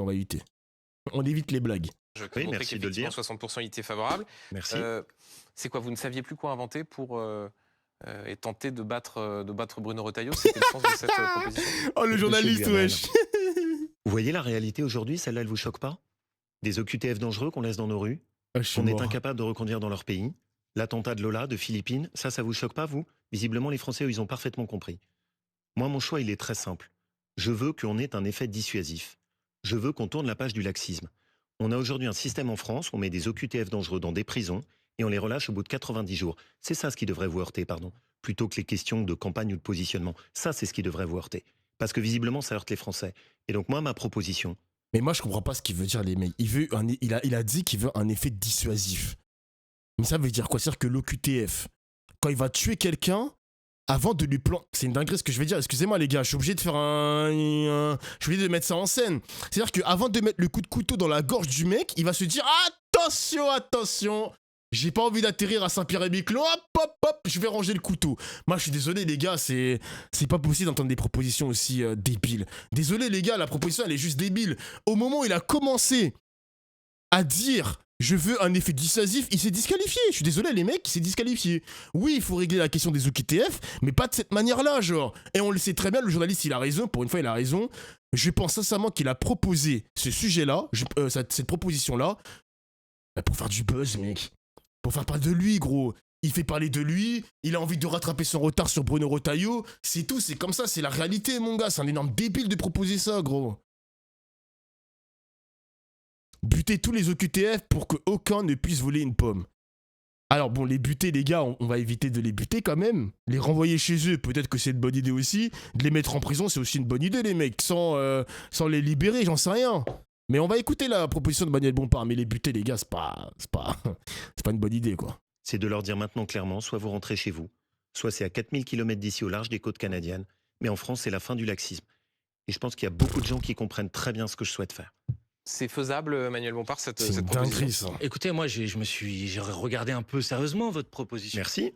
va éviter. On évite les blagues. Je Oui, montrais merci de le dire. 60% était favorable. Merci. C'est quoi, vous ne saviez plus quoi inventer pour et tenter de battre Bruno Retailleau? C'était le sens de cette proposition? Oh, le Monsieur journaliste, Duhamel. wesh. Vous voyez la réalité aujourd'hui, celle-là, elle vous choque pas? Des OQTF dangereux qu'on laisse dans nos rues, Ah, je suis qu'on est mort. incapable de reconduire dans leur pays. L'attentat de Lola, de Philippines, ça vous choque pas, vous? Visiblement, les Français, eux, ils ont parfaitement compris. Moi, mon choix, il est très simple. Je veux qu'on ait un effet dissuasif. Je veux qu'on tourne la page du laxisme. On a aujourd'hui un système en France, on met des OQTF dangereux dans des prisons et on les relâche au bout de 90 jours. C'est ça ce qui devrait vous heurter, pardon. Plutôt que les questions de campagne ou de positionnement. Ça, c'est ce qui devrait vous heurter. Parce que visiblement, ça heurte les Français. Et donc, moi, ma proposition, Mais moi, je comprends pas ce qu'il veut dire, les mecs. Il a dit qu'il veut un effet dissuasif. Mais ça veut dire quoi? C'est-à-dire que l'OQTF, quand il va tuer quelqu'un, avant de lui planter... C'est une dinguerie ce que je vais dire. Excusez-moi, les gars, je suis obligé de faire je suis obligé de mettre ça en scène. C'est-à-dire qu'avant de mettre le coup de couteau dans la gorge du mec, il va se dire « Attention, attention !» J'ai pas envie d'atterrir à Saint-Pierre-et-Miquelon. Hop, hop, hop, je vais ranger le couteau. Moi, je suis désolé, les gars, c'est pas possible d'entendre des propositions aussi débiles. Désolé, les gars, la proposition, elle est juste débile. Au moment où il a commencé à dire je veux un effet dissuasif, il s'est disqualifié. Je suis désolé, les mecs, il s'est disqualifié. Oui, il faut régler la question des OQTF, mais pas de cette manière-là, genre. Et on le sait très bien, le journaliste, il a raison. Pour une fois, il a raison. Je pense sincèrement qu'il a proposé ce sujet-là, cette proposition-là, pour faire du buzz, mec. Pour faire parler de lui, gros. Il fait parler de lui, il a envie de rattraper son retard sur Bruno Retailleau. C'est tout, c'est comme ça, c'est la réalité, mon gars. C'est un énorme débile de proposer ça, gros. Buter tous les OQTF pour qu'aucun ne puisse voler une pomme. Alors bon, les buter, les gars, on va éviter de les buter quand même. Les renvoyer chez eux, peut-être que c'est une bonne idée aussi. De les mettre en prison, c'est aussi une bonne idée, les mecs. Sans les libérer, j'en sais rien. Mais on va écouter la proposition de Manuel Bompard. Mais les buter, les gars, c'est pas une bonne idée, quoi. c'est de leur dire maintenant clairement, soit vous rentrez chez vous, soit c'est à 4000 km d'ici au large des côtes canadiennes. Mais en France, c'est la fin du laxisme. Et je pense qu'il y a beaucoup de gens qui comprennent très bien ce que je souhaite faire. C'est faisable, Manuel Bompard, cette C'est une proposition? dinguerie, ça. Écoutez, moi, j'ai regardé un peu sérieusement votre proposition. Merci.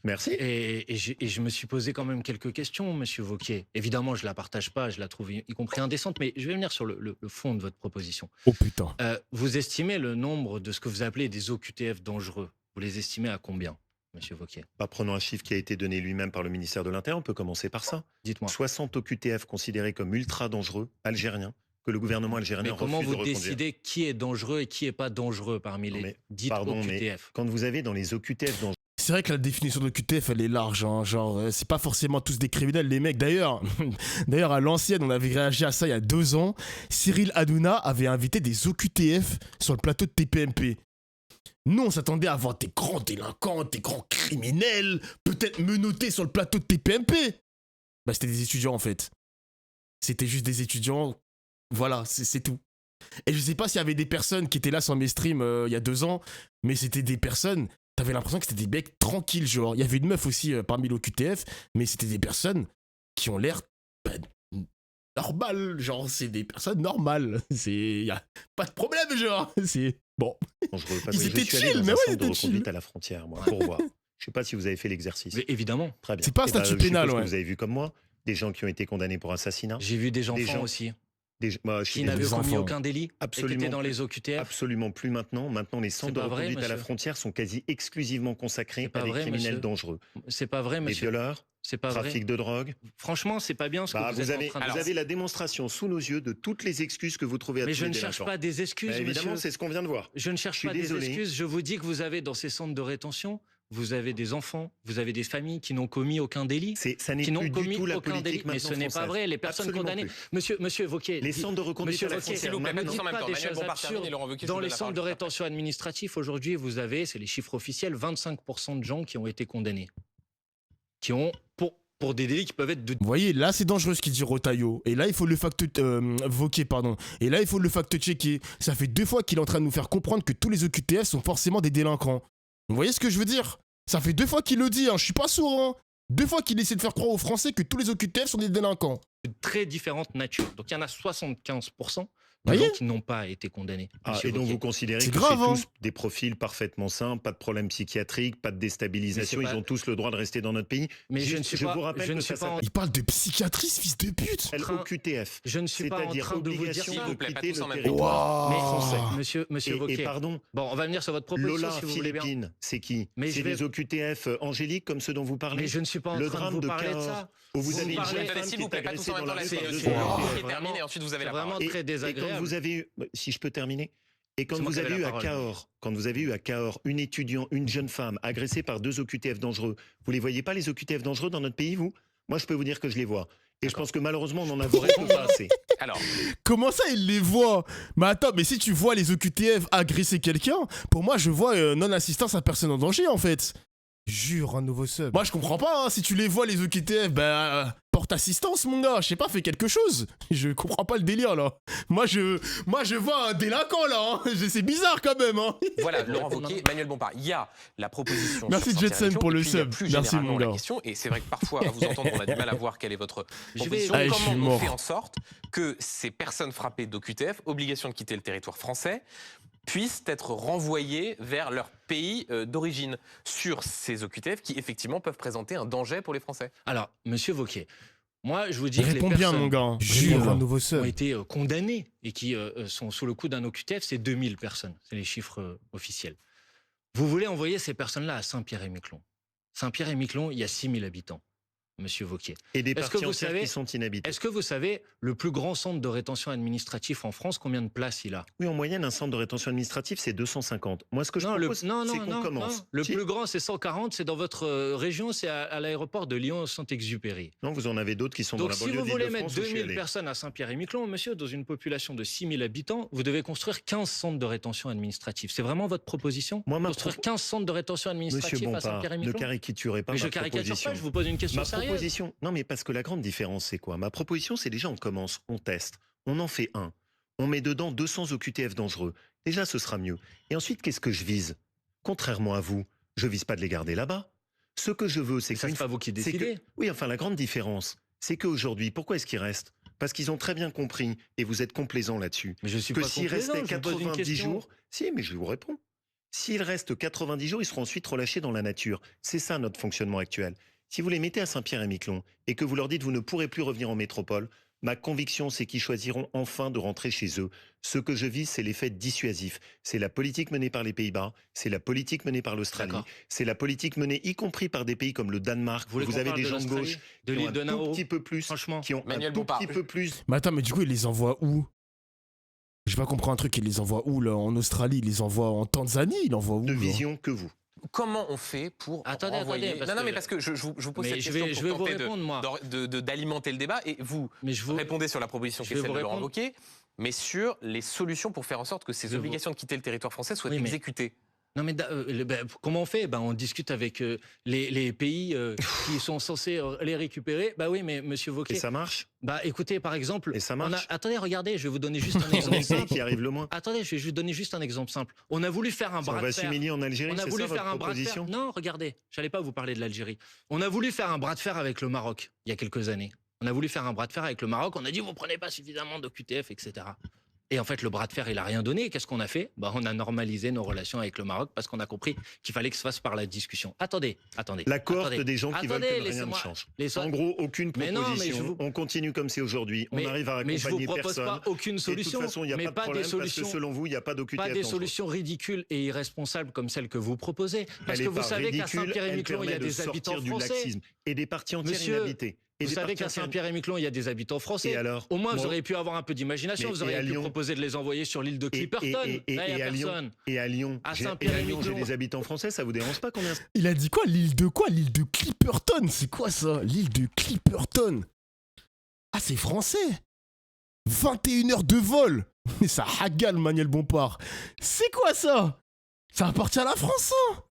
Merci. Et je me suis posé quand même quelques questions, monsieur Wauquiez. Évidemment, je la partage pas, je la trouve y compris indécente, mais je vais venir sur le fond de votre proposition. Oh putain. Vous estimez le nombre de ce que vous appelez des OQTF dangereux. Vous les estimez à combien, monsieur Wauquiez? Bah, prenons un chiffre qui a été donné lui-même par le ministère de l'Intérieur, on peut commencer par ça. Dites-moi. 60 OQTF considérés comme ultra dangereux, algériens, que le gouvernement algérien Mais refuse comment de vous reconduire. décidez qui est dangereux et qui est pas dangereux parmi Non, les mais, dites pardon, mais OQTF? quand vous avez dans les OQTF dangereux, C'est vrai que la définition de QTF, elle est large, hein, genre, c'est pas forcément tous des criminels, les mecs. D'ailleurs, à l'ancienne, on avait réagi à ça il y a 2 ans. Cyril Hanouna avait invité des OQTF sur le plateau de TPMP. Nous, on s'attendait à voir des grands délinquants, des grands criminels, peut-être menottés sur le plateau de TPMP. Bah, c'était des étudiants, en fait. C'était juste des étudiants. Voilà, c'est tout. Et je sais pas s'il y avait des personnes qui étaient là sur mes streams il y a 2 ans, mais c'était des personnes... T'avais l'impression que c'était des mecs tranquilles, genre. Il y avait une meuf aussi parmi l'OQTF, mais c'était des personnes qui ont l'air normales, genre, c'est des personnes normales. Y a pas de problème, genre. C'est bon. dangereux, parce Ils que étaient je suis allé chill, dans mais un ouais, centre ils de étaient reconduite chill. à la frontière, moi, pour voir. Je sais pas si vous avez fait l'exercice. Mais évidemment. Très bien. C'est pas un Eh ben, statut je pénal, suppose ouais. que vous avez vu comme moi des gens qui ont été condamnés pour assassinat. J'ai vu des enfants gens- aussi Moi, je suis qui désolé. n'avaient commis enfants. aucun délit et qui Absolument étaient dans plus. les OQTF. Absolument plus maintenant. Maintenant, les centres de pas vrai, reconduite à la monsieur. frontière sont quasi exclusivement consacrés C'est pas à des vrai, criminels monsieur. dangereux. C'est pas vrai, Des monsieur. violeurs, C'est pas vrai. trafic de drogue. Franchement, c'est pas bien ce que Bah, vous êtes avez, en train de vous dire. avez la démonstration sous nos yeux de toutes les excuses que vous trouvez à Mais tous je les ne cherche délinquants. pas des excuses, Bah, évidemment, monsieur. c'est ce qu'on vient de voir. Je ne cherche Je suis pas des désolé. excuses. Je vous dis que vous avez dans ces centres de rétention, vous avez des enfants, vous avez des familles qui n'ont commis aucun délit, Ça n'est qui n'ont plus du commis tout la aucun délit. politique Mais maintenant ce n'est pas française. vrai. Les personnes Absolument condamnées. plus. Monsieur Wauquiez, Les centres de reconduite Monsieur à la Wauquiez, frontière, S'il vous plaît, maintenant, tous en même pas temps. des Manuel choses Bompard termine absurdes. et Laurent Wauquiez, je Dans vous les donne la centres de parole. rétention administratif, aujourd'hui, vous avez, c'est les chiffres officiels, 25% de gens qui ont été condamnés. Qui ont, pour des délits qui peuvent être de... Vous voyez, là, c'est dangereux ce qu'il dit Retailleau. Et là, il faut le Wauquiez, pardon. Et là, il faut le fact-checker. Ça fait 2 fois qu'il est en train de nous faire comprendre que tous les OQTF sont forcément des délinquants. Vous voyez ce que je veux dire? Ça fait 2 fois qu'il le dit, hein. Je suis pas sourd, hein. 2 fois qu'il essaie de faire croire aux Français que tous les OQTF sont des délinquants. très différentes natures. Donc il y en a 75% de Voyez gens qui n'ont pas été condamnés. Ah, monsieur et donc Wauquiez. vous considérez C'est que grave, c'est hein. tous des profils parfaitement sains, pas de problème psychiatrique, pas de déstabilisation, Mais c'est ils pas- ont tous le droit de rester dans notre pays. Mais je Juste, ne suis pas, vous rappelle je ne que suis ça pas en- Il parle de psychiatrice, fils de pute. s'appelle train- OQTF. je ne suis pas en C'est-à-dire train de vous dire obligation S'il ça. de vous plaît, pas quitter tous le en même temps. territoire Mais Waouh. monsieur Et Wauquiez. pardon, Bon, on va venir sur votre proposition Lola, si vous voulez bien. Philippines, c'est qui? Mais C'est je vais- des OQTF angéliques comme ceux dont vous parlez? Mais je ne suis pas en Le train de drame vous de parler de Cahors, ça. où vous Vous avez une parlez- jeune Attendez, femme s'il qui vous est plaît, pas tous agressée en même dans temps. la Là, rue par c'est deux c'est OQTF. terminé. Et ensuite, vous avez la C'est vraiment parole. très Et quand désagréable. vous avez eu, si je peux terminer, et quand C'est moi vous qui avais avez eu la à parole. Cahors, une jeune femme agressée par 2 OQTF dangereux, vous les voyez pas les OQTF dangereux dans notre pays, vous? Moi, je peux vous dire que je les vois. Et je pense que malheureusement, on en a beaucoup pas assez. Alors, Comment ça, il les voit? Mais attends, mais si tu vois les OQTF agresser quelqu'un, pour moi, je vois non-assistance à personne en danger, en fait. Jure, un nouveau sub. Moi, je comprends pas, hein. Si tu les vois, les OQTF, ben, porte assistance, mon gars. Je sais pas, fais quelque chose. Je comprends pas le délire, là. Moi, je vois un délinquant, là. Hein. C'est bizarre, quand même, hein. voilà, Laurent Wauquiez, Manuel Bompard. Il y a la proposition. Merci, sur Jetson, Saint-Pierre-et-Miquelon, pour le et puis il y a sub. plus Merci, généralement mon la gars. question, et c'est vrai que parfois, à vous entendre, on a du mal à voir quelle est votre Je vais- proposition. Allez, je suis Comment on mort. fait en sorte que ces personnes frappées d'OQTF, obligation de quitter le territoire français, puissent être renvoyées vers leur pays d'origine sur ces OQTF qui, effectivement, peuvent présenter un danger pour les Français? Alors, monsieur Wauquiez, moi, je vous dis que les Réponds bien, personnes mon gars. Jure, un Jure. nouveau qui sub. ont été condamnées et qui sont sous le coup d'un OQTF, c'est 2000 personnes. C'est les chiffres officiels. Vous voulez envoyer ces personnes-là à Saint-Pierre-et-Miquelon. Saint-Pierre-et-Miquelon, il y a 6000 habitants, monsieur Wauquiez. Et des Est-ce que parties vous entières savez- qui sont inhabitées. Est-ce que vous savez, le plus grand centre de rétention administratif en France, combien de places il a? Oui, en moyenne, un centre de rétention administrative, c'est 250. Moi, ce que je propose, c'est qu'on commence. Le Si- plus grand, c'est 140, c'est dans votre région, c'est à l'aéroport de Lyon-Saint-Exupéry. Non, vous en avez d'autres qui sont Donc dans la si banlieue vous voulez d'Île-de-France mettre où je suis 2000 allé. personnes à Saint-Pierre-et-Miquelon, monsieur, dans une population de 6000 habitants, vous devez construire 15 centres de rétention administrative. C'est vraiment votre proposition? Moi, ma Construire 15 centres de rétention Monsieur administrative à Bompard, ne Saint-Pierre-et-Miquelon? caricaturez pas Mais je ma caricature proposition. pas, je vous pose une question Ma sérieuse. proposition, non mais parce que la grande différence c'est quoi? Ma proposition c'est déjà on commence, on teste, on en fait un, on met dedans 200 OQTF dangereux. Déjà ce sera mieux. Et ensuite qu'est-ce que je vise? Contrairement à vous, je vise pas de les garder là-bas. Ce que je veux c'est Ça, qu'une c'est pas vous qui c'est décidez. que- oui, enfin la grande différence, c'est qu'aujourd'hui, pourquoi est-ce qu'ils restent? Parce qu'ils ont très bien compris, et vous êtes complaisant là-dessus, Mais je suis que pas s'il complaisant, restait je vous pose une 90 question. jours, si, mais je vous réponds. S'il reste 90 jours, ils seront ensuite relâchés dans la nature. C'est ça notre fonctionnement actuel. Si vous les mettez à Saint-Pierre-et-Miquelon et que vous leur dites vous ne pourrez plus revenir en métropole, ma conviction c'est qu'ils choisiront enfin de rentrer chez eux. Ce que je vise, c'est l'effet dissuasif. C'est la politique menée par les Pays-Bas, c'est la politique menée par l'Australie, D'accord. c'est la politique menée y compris par des pays comme le Danemark. Vous voulez Vous qu'on avez parle des de gens de l'Australie, gauche de qui ont l'île un de tout Nauru? petit peu plus, Franchement. qui ont Manuel un tout Bompard. petit peu plus. Mais attends, mais du coup, il les envoie où? J'ai pas compris un truc, il les envoie où, là? En Australie, il les envoie en Tanzanie, il envoie où? De là vision que vous. Comment on fait pour Attendez, renvoyer... attendez, parce non, non, que- mais parce que je vous pose Mais cette je question vais pour vous tenter répondre, moi. d'alimenter le débat, et vous Mais je vous... répondez sur la proposition je qui est vais celle vous de Laurent répondre. Wauquiez, mais sur les solutions pour faire en sorte que ces Je vous- obligations de quitter le territoire français soient Oui, mais- exécutées. Non mais comment on fait? On discute avec les pays qui sont censés les récupérer. Bah oui, mais monsieur Et Wauquiez, ça marche? écoutez, par exemple, Et ça on marche? attendez, regardez, je vais vous donner juste un On est exemple le pays simple. qui arrive le moins. Attendez, je vais juste donner juste un exemple simple. On a voulu faire un On bras de va fer. s'humilier en Algérie, On a c'est voulu ça faire votre un bras de fer. proposition? Non, regardez, j'allais pas vous parler de l'Algérie. On a voulu faire un bras de fer avec le Maroc il y a quelques années. On a voulu faire un bras de fer avec le Maroc. On a dit vous prenez pas suffisamment de QTF, etc. Et en fait, le bras de fer, il a rien donné. Et qu'est-ce qu'on a fait? On a normalisé nos relations avec le Maroc parce qu'on a compris qu'il fallait que ça se fasse par la discussion. Attendez. La cohorte attendez. des gens qui veulent que rien ne laissez-moi- change. laissez-moi- En gros, aucune Mais non, mais proposition. je vous- On continue comme c'est aujourd'hui. On Mais- arrive à Mais je vous accompagner propose personne. pas aucune Et de solution. toute façon, il n'y a mais pas de pas problème des parce que solutions. selon vous, il n'y a pas d'OQTF Pas des dangereux. solutions ridicules et irresponsables comme celles que vous proposez. Parce Elle que est vous pas savez qu'à ridicule, elle Saint-Pierre-et-Miquelon, il y a permet de des habitants sortir du français. laxisme et des parties entières Monsieur, inhabitées. Et Vous des savez parties qu'à entières- Saint-Pierre-et-Miquelon, il y a des habitants français. Et alors Au moins, vous Moi- auriez pu avoir un peu d'imagination. Mais- Vous et auriez à pu Lyon- proposer de les envoyer sur l'île de Clipperton. Là, il n'y a à Lyon, personne. et à Lyon, À j'ai Saint-Pierre-et-Miquelon. des habitants français, ça vous dérange pas qu'on ait un... Il a dit quoi? L'île de quoi? L'île de Clipperton? C'est quoi ça? L'île de Clipperton? Ah, c'est français! 21 heures de vol! Mais ça hagale, Manuel Bompard. C'est quoi ça? Ça appartient à la France, ça?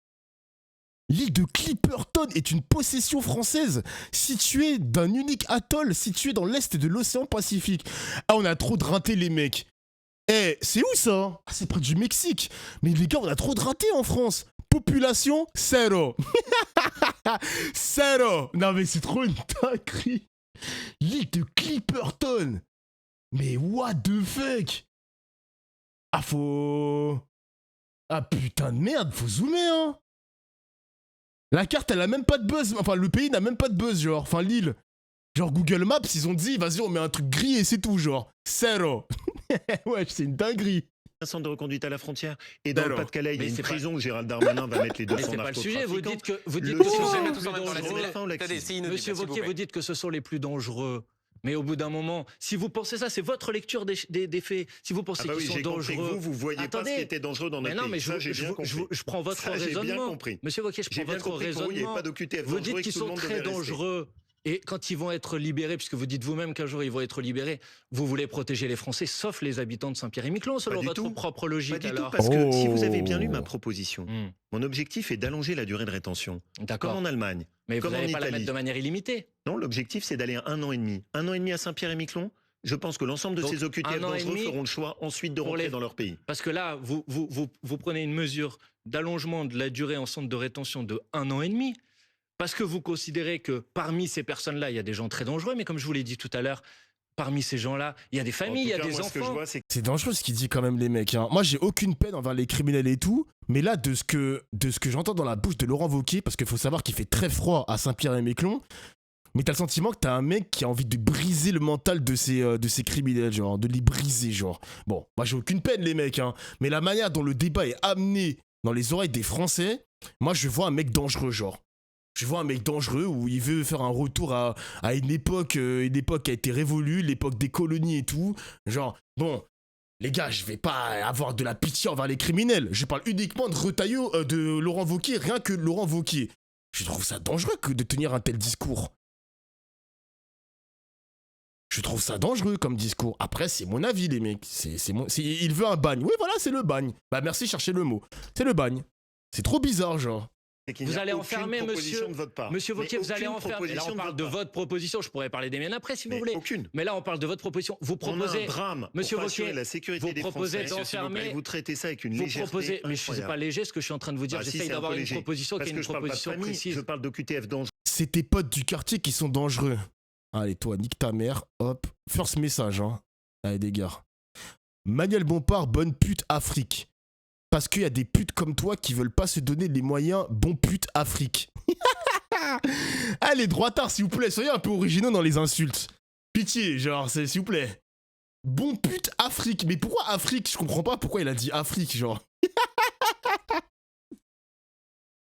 L'île de Clipperton est une possession française située d'un unique atoll situé dans l'est de l'océan Pacifique. Ah, on a trop de rintés, les mecs. Eh, c'est où ça? Ah, c'est près du Mexique. Mais les gars, on a trop de rintés en France. Population, zéro. Zéro. Non, mais c'est trop une dinguerie. L'île de Clipperton. Mais what the fuck? Ah, faut... Ah, putain de merde, faut zoomer, hein. La carte, elle a même pas de buzz. Enfin, le pays n'a même pas de buzz, genre. Enfin, l'île. Genre, Google Maps, ils ont dit, vas-y, on met un truc gris et c'est tout, genre. Zéro. Ouais, c'est une dinguerie. Un centre de reconduite à la frontière. Et dans Alors, le Pas-de-Calais, il y a mais une c'est pas- prison où Gérald Darmanin va mettre les Mais 200 c'est pas le sujet. Vous dites que Le ce sang, sont mais les tout plus quand même dans la dangereux. Fin ou laxisme. Attendez, c'est inaudible, Monsieur s'il vous Wauquiez, plaît. vous dites que ce sont les plus dangereux. Mais au bout d'un moment, si vous pensez ça, c'est votre lecture des faits. Si vous pensez Ah bah qu'ils oui, sont j'ai compris que dangereux. vous voyez pas ce Attendez. qui était dangereux dans notre Mais non, pays. mais Ça, j'ai bien compris. je prends votre Ça, j'ai bien raisonnement. compris. Monsieur Wauquiez, je J'ai prends bien votre compris que pour vous, il n'y avait raisonnement. pas d'OQTF Vous dangereux dites et que qu'ils tout le sont monde très devait rester. dangereux. Et quand ils vont être libérés, puisque vous dites vous-même qu'un jour ils vont être libérés, vous voulez protéger les Français, sauf les habitants de Saint-Pierre-et-Miquelon, selon du votre tout. propre Pas logique. du tout, Alors. parce que si vous avez bien lu Oh. ma proposition, Hmm, mon objectif est d'allonger la durée de rétention. Comme D'accord. en Allemagne. Mais vous comme en n'allez pas la Italie. mettre de manière illimitée. Non, l'objectif, c'est d'aller à 1 an et demi. 1 an et demi à Saint-Pierre-et-Miquelon. Je pense que l'ensemble de Donc, ces OQTF 1 an et dangereux demi feront le choix ensuite de pour rentrer les- dans leur pays. Parce que là, vous prenez une mesure d'allongement de la durée en centre de rétention de 1 an et demi. Parce que vous considérez que parmi ces personnes-là, il y a des gens très dangereux, mais comme je vous l'ai dit tout à l'heure, parmi ces gens-là, il y a des familles, il y a des moi, ce que je enfants. vois, c'est C'est dangereux ce qu'il dit quand même, les mecs. Hein. Moi, j'ai aucune peine envers les criminels et tout. Mais là, de ce que j'entends dans la bouche de Laurent Wauquiez, parce qu'il faut savoir qu'il fait très froid à Saint-Pierre-et-Miquelon, mais t'as le sentiment que t'as un mec qui a envie de briser le mental de ces criminels, genre, de les briser, genre. Bon, moi, j'ai aucune peine, les mecs, hein. Mais la manière dont le débat est amené dans les oreilles des Français, moi, je vois un mec dangereux, genre. Je vois un mec dangereux où il veut faire un retour à une époque qui a été révolue, l'époque des colonies et tout. Genre, bon, les gars, je vais pas avoir de la pitié envers les criminels. Je parle uniquement de Retailleau, de Laurent Wauquiez, rien que Laurent Wauquiez. Je trouve ça dangereux que de tenir un tel discours. Je trouve ça dangereux comme discours. Après, c'est mon avis, les mecs. Il veut un bagne. Oui, voilà, c'est le bagne. Bah, merci, cherchez le mot. C'est le bagne. C'est trop bizarre, genre. qu'il Vous n'y a allez aucune enfermer, proposition monsieur- de votre part. Monsieur Mais Wauquiez, vous allez aucune enfermer. Là, proposition on parle de votre part. votre proposition. Je pourrais parler des miennes après, si vous Mais voulez. aucune. Mais là, on parle de votre proposition. Vous On a un proposez. drame Monsieur pour assurer Wauquiez, la sécurité vous des proposez Français. d'enfermer- Et vous traitez ça avec une Vous légèreté proposez. Mais c'est incroyable. pas léger ce que je suis en train de vous dire. Bah si, J'essaye c'est un d'avoir peu une léger. proposition qui Parce est que une je parle pas de proposition famille, précise. je parle d'OQTF dangereux. C'est tes potes du quartier qui sont dangereux. Allez, toi, nique ta mère. Hop. First message, hein. Allez, des gars. Manuel Bompard, bonne pute Afrique. Parce qu'il y a des putes comme toi qui veulent pas se donner les moyens bon pute Afrique. Allez, droitards, s'il vous plaît, soyez un peu originaux dans les insultes. Pitié, genre, s'il vous plaît. Bon pute Afrique. Mais pourquoi Afrique? Je comprends pas pourquoi il a dit Afrique, genre.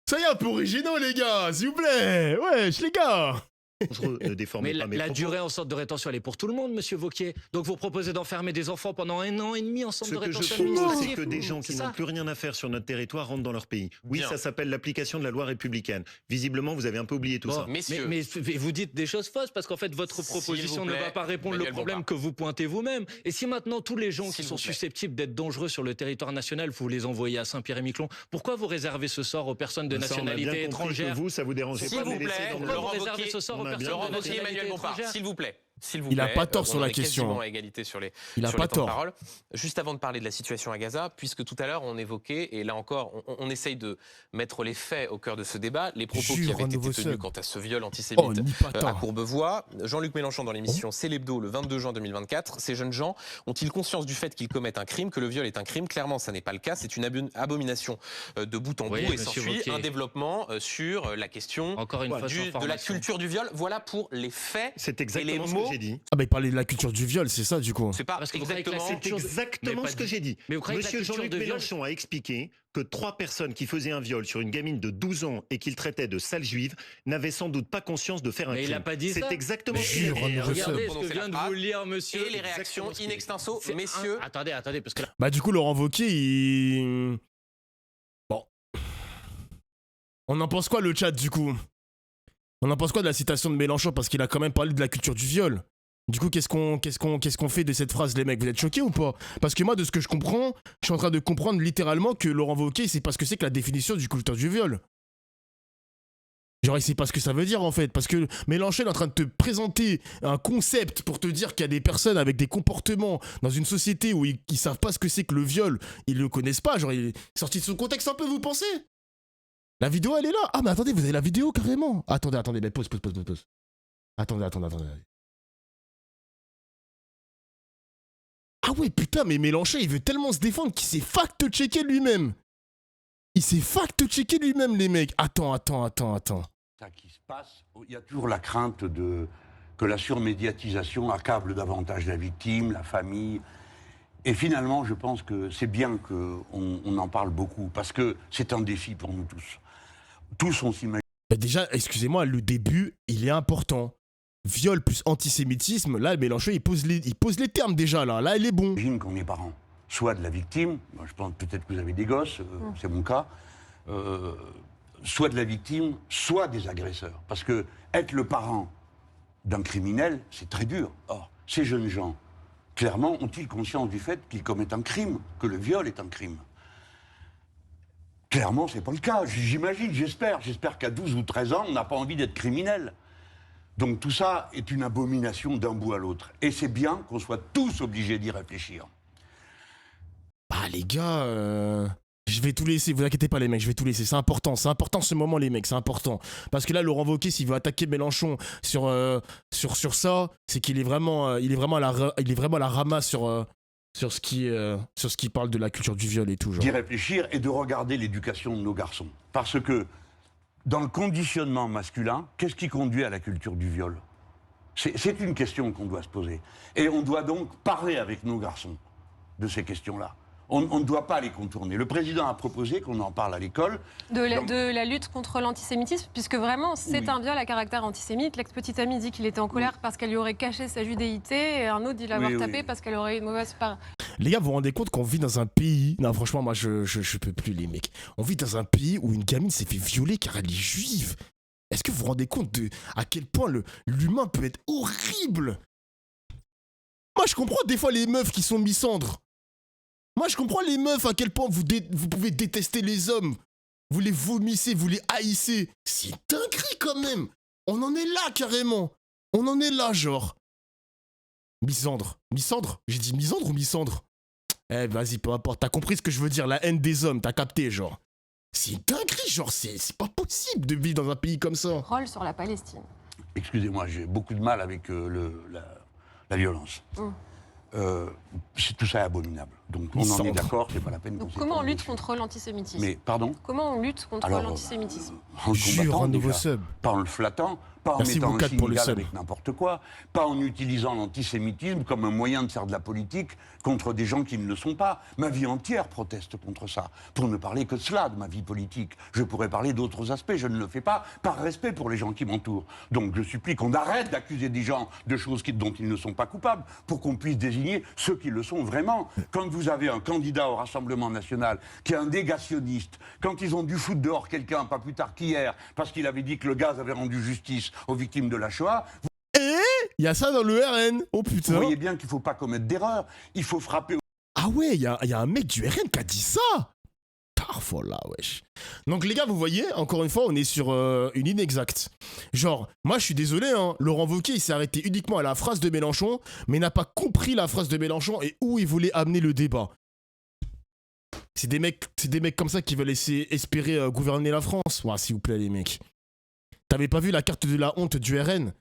Soyez un peu originaux, les gars, s'il vous plaît. Wesh, les gars. Dangereux, ne déformez Mais pas mes la propos. durée en centre de rétention, elle est pour tout le monde, monsieur Wauquiez. Donc vous proposez d'enfermer des enfants pendant 1 an et demi en centre Ce de que je rétention propose, c'est administrative. que des gens qui C'est n'ont ça. plus rien à faire sur notre territoire rentrent dans leur pays. Oui, Bien. ça s'appelle l'application de la loi républicaine. Visiblement, vous avez un peu oublié tout Bon, ça. Messieurs. mais vous dites des choses fausses parce qu'en fait votre S'il proposition vous ne plaît, va pas répondre Manuel au problème Bompard. que vous pointez vous-même. Et si maintenant tous les gens qui S'il sont vous plaît. susceptibles d'être dangereux sur le territoire national, vous les envoyez à Saint-Pierre-et-Miquelon, pourquoi vous réservez ce sort aux personnes de Ça, on a bien nationalité compris étrangère? que vous, ça vous dérangeait S'il pas de vous les laisser plaît, dans nos Pourquoi Laurent vous réservez Wauquiez- ce sort aux on a bien personnes Laurent de Wauquiez et nationalité Emmanuel Bompard, étrangère? s'il vous plaît. S'il vous Il a plaît, pas tort on sur en la est question. quasiment à égalité sur les, Il a sur pas les temps de tort. parole. Juste avant de parler de la situation à Gaza, puisque tout à l'heure on évoquait, et là encore on essaye de mettre les faits au cœur de ce débat, les propos qui Jure, avaient un été nouveau tenus sub. quant à ce viol antisémite Oh, ni à pas Courbevoie. Jean-Luc Mélenchon dans l'émission C'est l'Hebdo le 22 juin 2024. Ces jeunes gens ont-ils conscience du fait qu'ils commettent un crime, que le viol est un crime? Clairement, ça n'est pas le cas. C'est une abomination de bout en bout. Oui, Et monsieur s'ensuit Wauquiez. un développement sur la question Encore une fois, sans de la formation. culture du viol. Voilà pour les faits. C'est Et exactement les ce mots- que j'ai dit. Ah bah il parlait de la culture du viol, c'est ça du coup. C'est pas Parce que vous croyez que la exactement. culture- C'est exactement Mais pas ce que du- j'ai dit. Mais vous croyez que la Monsieur culture Jean-Luc de viol- Mélenchon a expliqué que 3 personnes qui faisaient un viol sur une gamine de 12 ans et qu'il traitait de sale juive n'avaient sans doute pas conscience de faire un Mais il crime. a pas dit ça. C'est exactement Mais ce qu'il a jure, dit. on est Regardez ce que prononcer vient la de phrase. vous lire, monsieur. Et les réactions Exactement ce in qu'il extenso, C'est messieurs. Attendez, parce que là, Bah du coup Laurent Wauquiez, il... Bon. On en pense quoi le chat du coup? On en pense quoi de la citation de Mélenchon parce qu'il a quand même parlé de la culture du viol? Du coup, qu'est-ce qu'on fait de cette phrase, les mecs? Vous êtes choqués ou pas? Parce que moi, de ce que je comprends, je suis en train de comprendre littéralement que Laurent Wauquiez, c'est pas ce que c'est que la définition du culture du viol. Genre, il sait pas ce que ça veut dire en fait. Parce que Mélenchon est en train de te présenter un concept pour te dire qu'il y a des personnes avec des comportements dans une société où ils savent pas ce que c'est que le viol. Ils le connaissent pas. Genre, il est sorti de son contexte un peu, vous pensez? La vidéo, elle est là. Ah, mais attendez, vous avez la vidéo carrément. Attendez, mais pause. Attendez. Ah ouais, putain, mais Mélenchon, il veut tellement se défendre qu'il s'est fact-checké lui-même. Il s'est fact-checké lui-même, les mecs. Attends. Ça qui se passe, il y a toujours la crainte que la surmédiatisation accable davantage la victime, la famille. Et finalement, je pense que c'est bien qu'on en parle beaucoup, parce que c'est un défi pour nous tous. Tous, on s'imagine Bah déjà, excusez-moi, le début, il est important. Viol plus antisémitisme, là, Mélenchon, il pose les termes déjà, là. Là, il est bon. qu'on est parent, soit de la victime, moi, je pense peut-être que vous avez des gosses, c'est mon cas, soit de la victime, soit des agresseurs. Parce que être le parent d'un criminel, c'est très dur. Or, ces jeunes gens, clairement, ont-ils conscience du fait qu'ils commettent un crime, que le viol est un crime? Clairement, c'est pas le cas. J'imagine, j'espère. J'espère qu'à 12 ou 13 ans, on n'a pas envie d'être criminel. Donc tout ça est une abomination d'un bout à l'autre. Et c'est bien qu'on soit tous obligés d'y réfléchir. Bah les gars, je vais tout laisser, vous inquiétez pas les mecs, je vais tout laisser, c'est important ce moment les mecs, c'est important. Parce que là, Laurent Wauquiez, s'il veut attaquer Mélenchon sur ça, c'est qu'il est vraiment, il est vraiment à la ramasse sur ce qui parle de la culture du viol et tout. Genre. D'y réfléchir et de regarder l'éducation de nos garçons. Parce que dans le conditionnement masculin, qu'est-ce qui conduit à la culture du viol? C'est une question qu'on doit se poser. Et on doit donc parler avec nos garçons de ces questions-là. On ne doit pas les contourner. Le président a proposé qu'on en parle à l'école. De la lutte contre l'antisémitisme, puisque vraiment, c'est Oui. un viol à caractère antisémite. L'ex-petit ami dit qu'il était en colère parce qu'elle lui aurait caché sa judéité, et un autre dit l'avoir tapé parce qu'elle aurait une mauvaise part. Les gars, vous vous rendez compte qu'on vit dans un pays... Non, franchement, moi, je peux plus, les mecs. On vit dans un pays où une gamine s'est fait violer car elle est juive. Est-ce que vous vous rendez compte à quel point l'humain peut être horrible? Moi, je comprends des fois les meufs qui sont misandres. Moi, je comprends les meufs à quel point vous pouvez détester les hommes. Vous les vomissez, vous les haïssez. C'est dinguerie quand même. On en est là carrément. On en est là, genre. Misandre. Misandre? J'ai dit misandre ou misandre? Eh, vas-y, peu importe. T'as compris ce que je veux dire, la haine des hommes, t'as capté, genre. C'est une dinguerie, genre, c'est pas possible de vivre dans un pays comme ça. Rôle sur la Palestine. Excusez-moi, j'ai beaucoup de mal avec la violence. Tout ça est abominable. Donc on en est d'accord, c'est pas la peine. Donc comment on lutte contre l'antisémitisme? Mais pardon? Comment on lutte contre l'antisémitisme? En le Jure, combattant, un nouveau déjà. sub. Pas en le flattant, pas en Merci mettant un beaucoup, signe pour le égal sub. avec n'importe quoi, pas en utilisant l'antisémitisme comme un moyen de faire de la politique contre des gens qui ne le sont pas. Ma vie entière proteste contre ça. Pour ne parler que de cela, de ma vie politique. Je pourrais parler d'autres aspects, je ne le fais pas par respect pour les gens qui m'entourent. Donc je supplie qu'on arrête d'accuser des gens de choses dont ils ne sont pas coupables pour qu'on puisse désigner ceux qui le sont vraiment. Quand vous avez un candidat au Rassemblement national qui est un négationniste, quand ils ont dû foutre dehors quelqu'un, pas plus tard qu'hier, parce qu'il avait dit que le gaz avait rendu justice aux victimes de la Shoah, Il y a ça dans le RN. Oh vous putain. voyez bien qu'il ne faut pas commettre d'erreur. Il faut frapper au Ah ouais, il y a un mec du RN qui a dit ça. Parfois là, wesh. Donc les gars, vous voyez, encore une fois, on est sur une inexacte. Genre, moi je suis désolé, hein, Laurent Wauquiez, il s'est arrêté uniquement à la phrase de Mélenchon, mais n'a pas compris la phrase de Mélenchon et où il voulait amener le débat. C'est des mecs comme ça qui veulent espérer gouverner la France. Ouais, s'il vous plaît, les mecs. T'avais pas vu la carte de la honte du RN?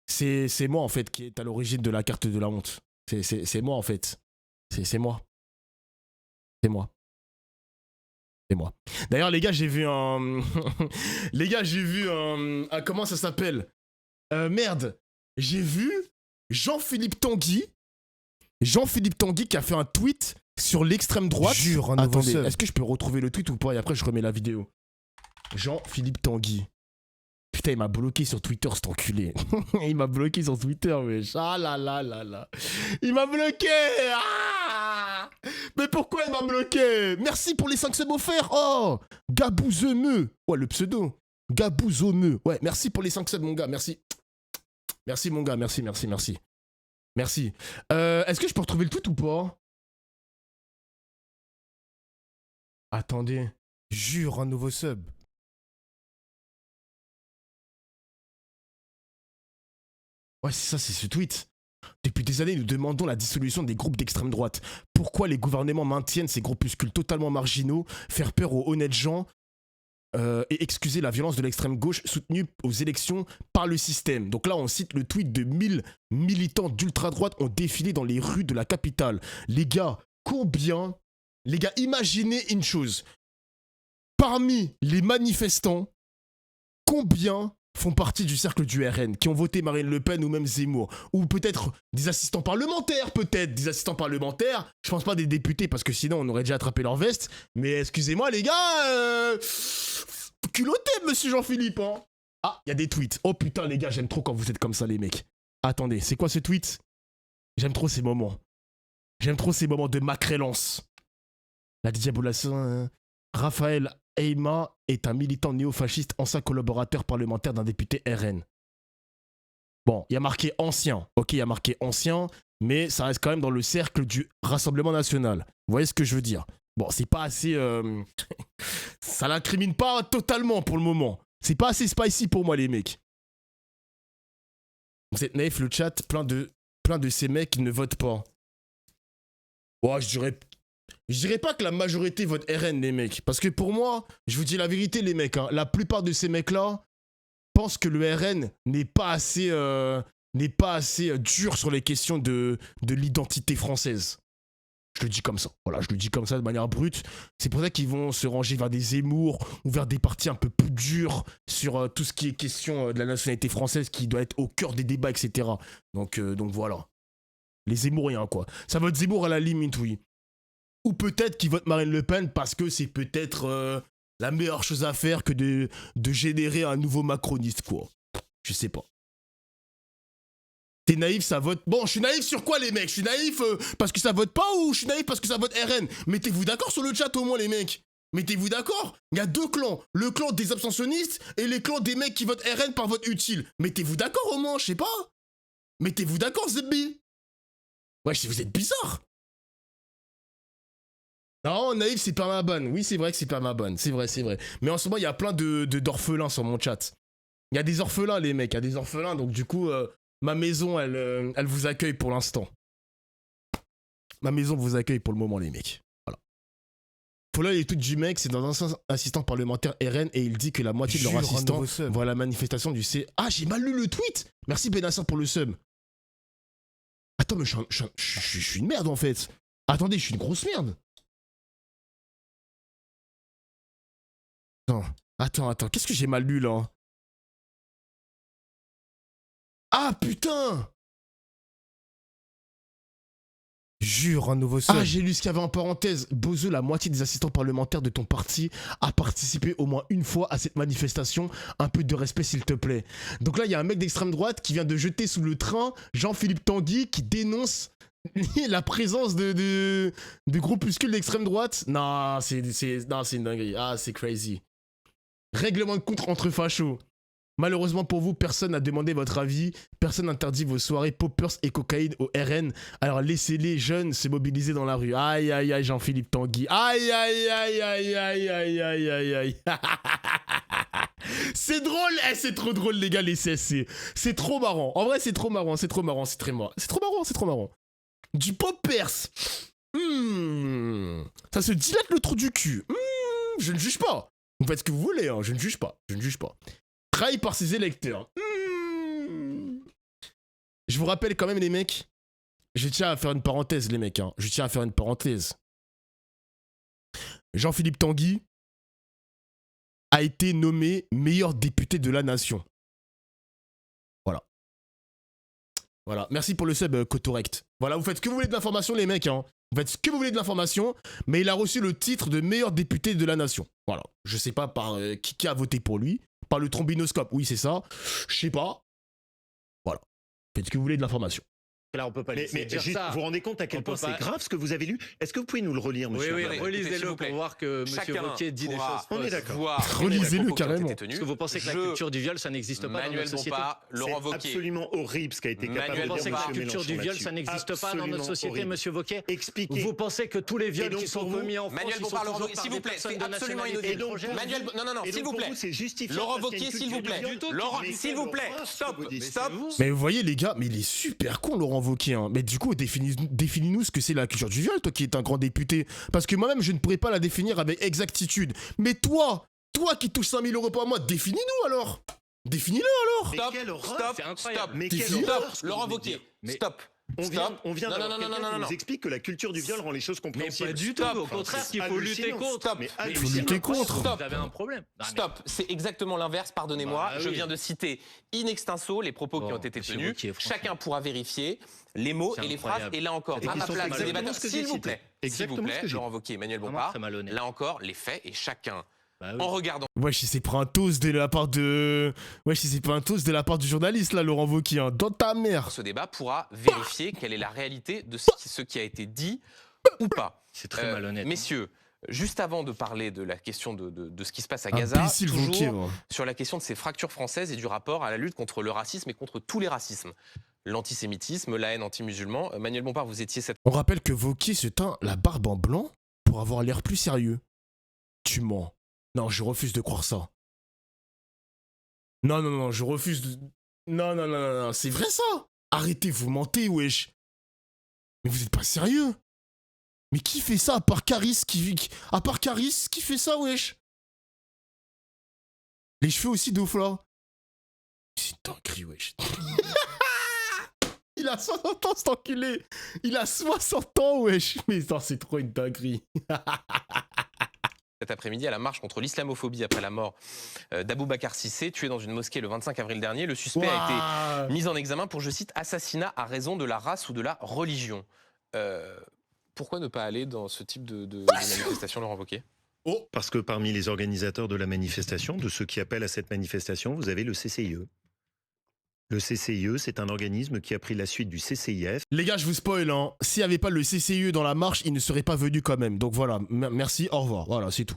C'est moi, en fait, qui est à l'origine de la carte de la honte. C'est moi, en fait. C'est moi. C'est moi. C'est moi. D'ailleurs, les gars, j'ai vu un... les gars, j'ai vu un... comment ça s'appelle? Merde. J'ai vu Jean-Philippe Tanguy. Jean-Philippe Tanguy qui a fait un tweet sur l'extrême droite. Jure, un nouveau Attendez, sub. est-ce que je peux retrouver le tweet ou pas? Et après, je remets la vidéo. Jean-Philippe Tanguy. Putain, il m'a bloqué sur Twitter, cet enculé. Il m'a bloqué sur Twitter, wesh. Ah là là là là. Il m'a bloqué. Ah, mais pourquoi il m'a bloqué? Merci pour les 5 subs offerts. Oh, Gabouzemeux. Ouais, le pseudo. Gabouzemeux. Ouais, merci pour les 5 subs, mon gars. Merci. Merci, mon gars. Merci. Merci. Est-ce que je peux retrouver le tweet ou pas? Attendez. Jure, un nouveau sub. Ouais, c'est ça, c'est ce tweet. Depuis des années, nous demandons la dissolution des groupes d'extrême droite. Pourquoi les gouvernements maintiennent ces groupuscules totalement marginaux? Faire peur aux honnêtes gens et excuser la violence de l'extrême gauche soutenue aux élections par le système. Donc là, on cite le tweet de 1000 militants d'ultra-droite ont défilé dans les rues de la capitale. Les gars, imaginez une chose. Parmi les manifestants, combien font partie du cercle du RN, qui ont voté Marine Le Pen ou même Zemmour, ou peut-être des assistants parlementaires, je pense pas des députés, parce que sinon on aurait déjà attrapé leur veste, mais excusez-moi les gars, culotté monsieur Jean-Philippe, hein. Ah, il y a des tweets, oh putain les gars, j'aime trop quand vous êtes comme ça les mecs. Attendez, c'est quoi ce tweet? J'aime trop ces moments de macrélance. La diabolisation, Raphaël Eyma est un militant néo-fasciste, ancien collaborateur parlementaire d'un député RN. Bon, il y a marqué ancien. Ok, il y a marqué ancien, mais ça reste quand même dans le cercle du Rassemblement National. Vous voyez ce que je veux dire? Bon, c'est pas assez... ça l'incrimine pas totalement pour le moment. C'est pas assez spicy pour moi, les mecs. Vous êtes naïf, le chat, plein de ces mecs qui ne votent pas. Ouais, je dirais pas que la majorité vote RN, les mecs. Parce que pour moi, je vous dis la vérité, les mecs, hein, la plupart de ces mecs-là pensent que le RN n'est pas assez dur sur les questions de l'identité française. Je le dis comme ça. Voilà, je le dis comme ça de manière brute. C'est pour ça qu'ils vont se ranger vers des Zemmour ou vers des partis un peu plus durs sur tout ce qui est question de la nationalité française qui doit être au cœur des débats, etc. Donc voilà. Les Zemmouriens, quoi. Ça vote Zemmour à la limite, oui. Ou peut-être qu'ils votent Marine Le Pen parce que c'est peut-être la meilleure chose à faire que de générer un nouveau macroniste, quoi. Je sais pas. T'es naïf, ça vote... Bon, je suis naïf sur quoi, les mecs? Je suis naïf parce que ça vote pas ou je suis naïf parce que ça vote RN? Mettez-vous d'accord sur le chat, au moins, les mecs. Mettez-vous d'accord? Il y a deux clans. Le clan des abstentionnistes et les clans des mecs qui votent RN par vote utile. Mettez-vous d'accord, au moins, je sais pas. Mettez-vous d'accord, Zebbi. Ouais, vous êtes bizarre. Non, naïf, c'est permaban. Oui, c'est vrai que c'est permaban. C'est vrai. Mais en ce moment, il y a plein d'orphelins sur mon chat. Il y a des orphelins, les mecs. Il y a des orphelins, donc du coup... ma maison, elle vous accueille pour l'instant. Ma maison vous accueille pour le moment, les mecs. Voilà. Pour là, les tweets du mec, c'est dans un assistant parlementaire RN et il dit que la moitié de leurs assistants voient la manifestation du C. Ah, j'ai mal lu le tweet. Merci Benassin pour le sub. Attends, mais je suis une merde en fait. Attendez, je suis une grosse merde. Attends. Qu'est-ce que j'ai mal lu là? Ah putain! Jure, un nouveau sub. Ah, j'ai lu ce qu'il y avait en parenthèse. Bozo, la moitié des assistants parlementaires de ton parti a participé au moins une fois à cette manifestation. Un peu de respect, s'il te plaît. Donc là, il y a un mec d'extrême droite qui vient de jeter sous le train Jean-Philippe Tanguy qui dénonce la présence de groupuscules d'extrême droite. Non, c'est une dinguerie. Ah, c'est crazy. Règlement de compte entre fachos. Malheureusement pour vous, personne n'a demandé votre avis, personne n'interdit vos soirées poppers et cocaïne au RN, alors laissez les jeunes se mobiliser dans la rue. Aïe aïe aïe Jean-Philippe Tanguy, aïe aïe aïe aïe aïe aïe aïe aïe aïe. C'est drôle, c'est trop drôle les gars les CSC, c'est trop marrant, en vrai c'est trop marrant, c'est trop marrant. Du poppers, ça se dilate le trou du cul, je ne juge pas, vous faites ce que vous voulez, hein. Je ne juge pas. Trahi par ses électeurs. Je vous rappelle quand même les mecs, je tiens à faire une parenthèse les mecs, hein. Jean-Philippe Tanguy a été nommé meilleur député de la nation. Voilà. Merci pour le sub Cotorect. Voilà, vous faites ce que vous voulez de l'information les mecs, hein. Vous faites ce que vous voulez de l'information, mais il a reçu le titre de meilleur député de la nation. Voilà. Je sais pas par qui a voté pour lui. Par le trombinoscope, oui c'est ça. Je sais pas. Voilà. Faites ce que vous voulez de l'information. Là, on peut pas mais dire juste, ça. vous vous rendez compte à quel point c'est grave ce que vous avez lu? Est-ce que vous pouvez nous le relire, monsieur? Oui, Écoutez, relisez-le s'il vous plaît. pour voir que M. Wauquiez dit des choses On est fausses. d'accord. Relisez-le carrément. Parce que vous pensez que la culture du viol, ça n'existe pas dans Manuel notre société? Bompard, Laurent C'est Wauquiez. absolument horrible ce qu'a été capable Manuel de Vous dire pensez que la monsieur culture du Mélenchon viol, ça là-dessus. n'existe pas dans notre Absolument société, horrible. monsieur Wauquiez? Expliquez. Vous pensez que tous les Et viols donc, qui sont pour vous, commis en France, Manuel ils sont Bompard, toujours par s'il des vous plaît, personnes c'est de absolument nationalité inaudible. étrangère? Manuel, non, Et s'il donc, vous pour plaît. vous, c'est justifié Laurent parce qu'il y a une Wauquiez, s'il vous culture plaît. du viol. Laurent, Mais s'il vous plaît. Stop. Mais vous voyez les gars, mais il est super con Laurent Wauquiez, hein. Mais du coup, définis-nous ce que c'est la culture du viol, toi qui es un grand député. Parce que moi-même, je ne pourrais pas la définir avec exactitude. Mais toi toi qui touches 5 000 euros par mois, définis-nous alors. Définis-le alors. Mais Stop, quelle horreur. stop, c'est incroyable. stop, Mais T'es quelle fini, horreur, stop, ce que Laurent vous venez de Wauquiez, dire. Mais stop. On vient Non, d'avoir non, non, quelqu'un non, qui non, nous non. explique que la culture du viol rend les choses Mais compréhensibles. pas du tout, Stop. au contraire, Enfin, qu'il faut lutter hallucinant. contre. Stop. Mais Mais hallucinant. faut lutter contre. Vous avez un problème. Non, mais- Stop, c'est exactement l'inverse, pardonnez-moi. Bah Je oui. viens de citer in extenso les propos qui Bon, ont été monsieur tenus. Wauquiez, franchement. Chacun pourra vérifier les mots C'est et les incroyable. phrases. Et là encore, Et à qui ma sont place, exactement débatteur, ce que j'ai s'il vous cité. plaît, Exactement s'il vous ce plaît, que j'ai Laurent Wauquiez, Emmanuel Vraiment Bompard, très malhonnête. là encore, les faits et chacun, Bah oui. en regardant Wesh, il s'est pris un toast de la part de. Wesh, il s'est pris un toast de la part du journaliste là, Laurent Wauquiez. Hein. Dans ta mère. ce débat, pourra vérifier quelle est la réalité de ce qui a été dit ou pas. C'est très malhonnête. Messieurs, juste avant de parler de la question de ce qui se passe à Gaza, Imbécile toujours Wauquiez, moi. sur la question de ces fractures françaises et du rapport à la lutte contre le racisme et contre tous les racismes. L'antisémitisme, la haine anti-musulman. Manuel Bompard, vous étiez cette... On rappelle que Wauquiez se teint la barbe en blanc pour avoir l'air plus sérieux. Tu mens. Non, je refuse de croire ça. Non, non, non, je refuse de... Non, non, non, non, non, c'est vrai ça. Arrêtez, vous mentez, wesh. Mais vous êtes pas sérieux. Mais qui fait ça à part Caris à part Caris, qui fait ça, wesh? Les cheveux aussi d'Ofla. C'est une dinguerie, wesh. Il a 60 ans, cet enculé. Il a 60 ans, wesh. Mais non, c'est trop une dinguerie. cet après-midi à la marche contre l'islamophobie après la mort d'Aboubacar Cissé, tué dans une mosquée le 25 avril dernier. Le suspect a été mis en examen pour, je cite, assassinat à raison de la race ou de la religion. Pourquoi ne pas aller dans ce type de manifestation, Laurent Wauquiez? Parce que parmi les organisateurs de la manifestation, de ceux qui appellent à cette manifestation, vous avez le CCIE. Le CCIE, c'est un organisme qui a pris la suite du CCIF. Les gars, je vous spoil, hein. S'il n'y avait pas le CCIE dans la marche, il ne serait pas venu quand même. Donc voilà, merci, au revoir. Voilà, c'est tout.